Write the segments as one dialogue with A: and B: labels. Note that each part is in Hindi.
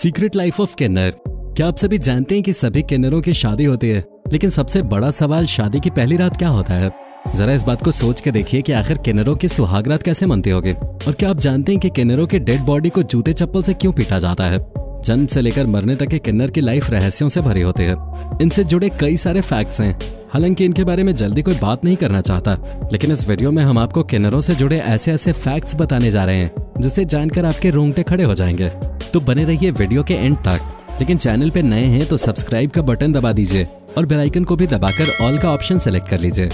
A: सीक्रेट लाइफ ऑफ किन्नर। क्या आप सभी जानते हैं कि सभी किन्नरों की शादी होती है, लेकिन सबसे बड़ा सवाल शादी की पहली रात क्या होता है। जरा इस बात को सोच के देखिए कि आखिर किन्नरों की सुहागरात कैसे मनती होगी। और क्या आप जानते हैं कि किन्नरों के डेड बॉडी को जूते चप्पल से क्यों पीटा जाता है। जन्म से लेकर मरने तक के किन्नर की लाइफ रहस्यों से भरी होती है। इनसे जुड़े कई सारे फैक्ट्स हैं, हालांकि इनके बारे में जल्दी कोई बात नहीं करना चाहता, लेकिन इस वीडियो में हम आपको किन्नरों से जुड़े ऐसे ऐसे फैक्ट्स बताने जा रहे हैं जिसे जानकर आपके रोंगटे खड़े हो जाएंगे। तो बने रहिए वीडियो के एंड तक। लेकिन चैनल पे नए हैं तो सब्सक्राइब का बटन दबा दीजिए और बेल आइकन को भी दबाकर ऑल का ऑप्शन सेलेक्ट कर लीजिए।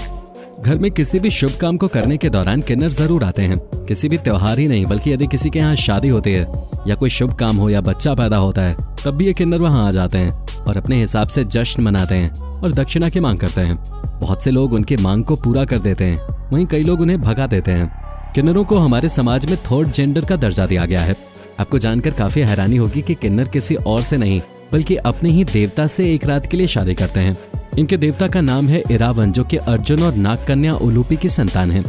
A: घर में किसी भी शुभ काम को करने के दौरान किन्नर जरूर आते हैं। किसी भी त्योहार ही नहीं बल्कि यदि किसी के यहाँ शादी होती है या कोई शुभ काम हो या बच्चा पैदा होता है, तब भी ये किन्नर वहाँ आ जाते हैं और अपने हिसाब से जश्न मनाते हैं और दक्षिणा की मांग करते हैं। बहुत से लोग उनकी मांग को पूरा कर देते हैं, वहीं कई लोग उन्हें भगा देते हैं। किन्नरों को हमारे समाज में थर्ड जेंडर का दर्जा दिया गया है। आपको जानकर काफी हैरानी होगी कि किन्नर किसी और से नहीं बल्कि अपने ही देवता से एक रात के लिए शादी करते हैं। इनके देवता का नाम है इरावन, जो कि अर्जुन और नाग कन्या उलूपी की संतान है।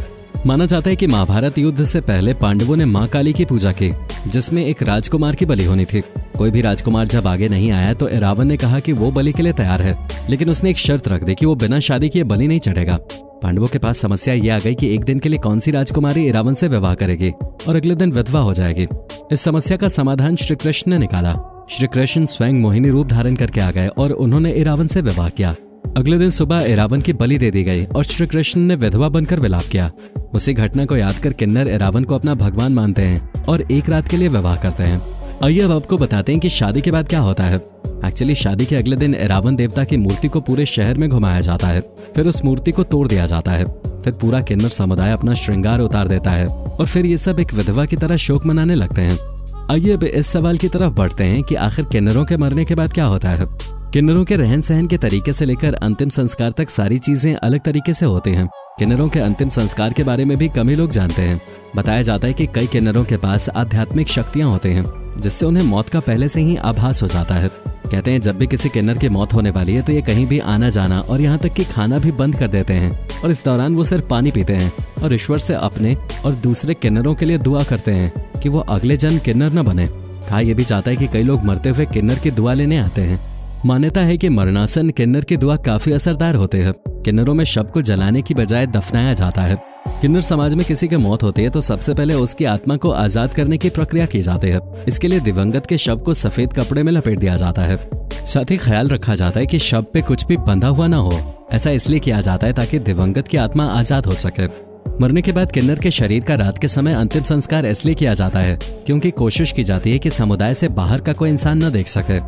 A: माना जाता है कि महाभारत युद्ध से पहले पांडवों ने मां काली की पूजा की, जिसमें एक राजकुमार की बलि होनी थी। कोई भी राजकुमार जब आगे नहीं आया तो इरावन ने कहा कि वो बलि के लिए तैयार है, लेकिन उसने एक शर्त रख दी कि वो बिना शादी किए बलि नहीं चढ़ेगा। पांडवों के पास समस्या ये आ गई कि एक दिन के लिए कौन सी राजकुमारी इरावन से विवाह करेगी और अगले दिन विधवा हो जाएगी। इस समस्या का समाधान श्री कृष्ण ने निकाला। श्री कृष्ण स्वयं मोहिनी रूप धारण करके आ गए और उन्होंने इरावन से विवाह किया। अगले दिन सुबह इरावन की बलि दे दी गई और श्री कृष्ण ने विधवा बनकर विलाप किया। उसी घटना को याद कर किन्नर इरावन को अपना भगवान मानते हैं और एक रात के लिए विवाह करते हैं। आइए अब आपको बताते हैं कि शादी के बाद क्या होता है। एक्चुअली शादी के अगले दिन इरावन देवता की मूर्ति को पूरे शहर में घुमाया जाता है, फिर उस मूर्ति को तोड़ दिया जाता है। फिर पूरा किन्नर समुदाय अपना श्रृंगार उतार देता है और फिर ये सब एक विधवा की तरह शोक मनाने लगते हैं। आइए अब इस सवाल की तरफ बढ़ते हैं कि आखिर किन्नरों के मरने के बाद क्या होता है। किन्नरों के रहन सहन के तरीके से लेकर अंतिम संस्कार तक सारी चीजें अलग तरीके से होती हैं। किन्नरों के अंतिम संस्कार के बारे में भी कम ही लोग जानते हैं। बताया जाता है कि कई किन्नरों के पास आध्यात्मिक शक्तियां होती हैं, जिससे उन्हें मौत का पहले से ही आभास हो जाता है। कहते हैं जब भी किसी किन्नर की मौत होने वाली है तो ये कहीं भी आना जाना और यहाँ तक कि खाना भी बंद कर देते हैं और इस दौरान वो सिर्फ पानी पीते हैं और ईश्वर से अपने और दूसरे किन्नरों के लिए दुआ करते हैं कि वो अगले जन्म किन्नर न बने। कहा यह भी जाता है कि कई लोग मरते हुए किन्नर की दुआ लेने आते हैं। मान्यता है कि मरणासन किन्नर की दुआ काफी असरदार होते हैं। किन्नरों में शव को जलाने की बजाय दफनाया जाता है। किन्नर समाज में किसी की मौत होती है तो सबसे पहले उसकी आत्मा को आजाद करने की प्रक्रिया की जाती है। इसके लिए दिवंगत के शव को सफेद कपड़े में लपेट दिया जाता है। साथ ही ख्याल रखा जाता है कि शव पे कुछ भी बंधा हुआ न हो। ऐसा इसलिए किया जाता है ताकि दिवंगत की आत्मा आजाद हो सके। मरने के बाद किन्नर के शरीर का रात के समय अंतिम संस्कार इसलिए किया जाता है क्योंकि कोशिश की जाती है कि समुदाय से बाहर का कोई इंसान न देख सके।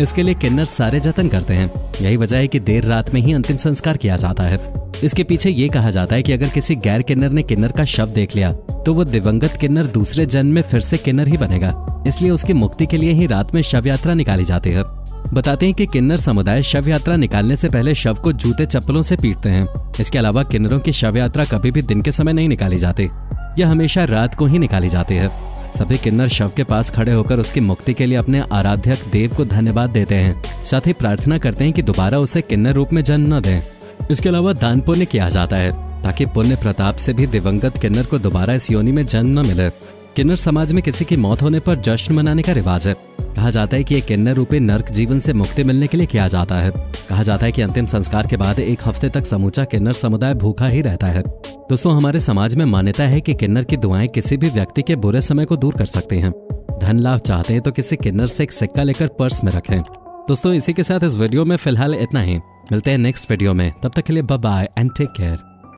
A: इसके लिए किन्नर सारे जतन करते हैं। यही वजह है कि देर रात में ही अंतिम संस्कार किया जाता है। इसके पीछे ये कहा जाता है कि अगर किसी गैर किन्नर ने किन्नर का शव देख लिया तो वो दिवंगत किन्नर दूसरे जन्म में फिर से किन्नर ही बनेगा। इसलिए उसकी मुक्ति के लिए ही रात में शव यात्रा निकाली जाती है। बताते हैं कि किन्नर समुदाय शव यात्रा निकालने से पहले शव को जूते चप्पलों से पीटते हैं। इसके अलावा किन्नरों की शव यात्रा कभी भी दिन के समय नहीं निकाली जाती, यह हमेशा रात को ही निकाली जाती है। सभी किन्नर शव के पास खड़े होकर उसकी मुक्ति के लिए अपने आराध्यक देव को धन्यवाद देते हैं। साथ ही प्रार्थना करते हैं कि दोबारा उसे किन्नर रूप में जन्म न दें। इसके अलावा दान पुण्य किया जाता है ताकि पुण्य प्रताप से भी दिवंगत किन्नर को दोबारा इस योनि में जन्म न मिले। किन्नर समाज में किसी की मौत होने पर जश्न मनाने का रिवाज है। कहा जाता है कि ये किन्नर रूपी नर्क जीवन से मुक्ति मिलने के लिए किया जाता है। कहा जाता है कि अंतिम संस्कार के बाद एक हफ्ते तक समूचा किन्नर समुदाय भूखा ही रहता है। दोस्तों, हमारे समाज में मान्यता है कि किन्नर की दुआएं किसी भी व्यक्ति के बुरे समय को दूर कर सकती हैं। धन लाभ चाहते हैं तो किसी किन्नर से एक सिक्का लेकर पर्स में रखें। दोस्तों, इसी के साथ इस वीडियो में फिलहाल इतना ही। मिलते हैं नेक्स्ट वीडियो में, तब तक के लिए bye bye and take care.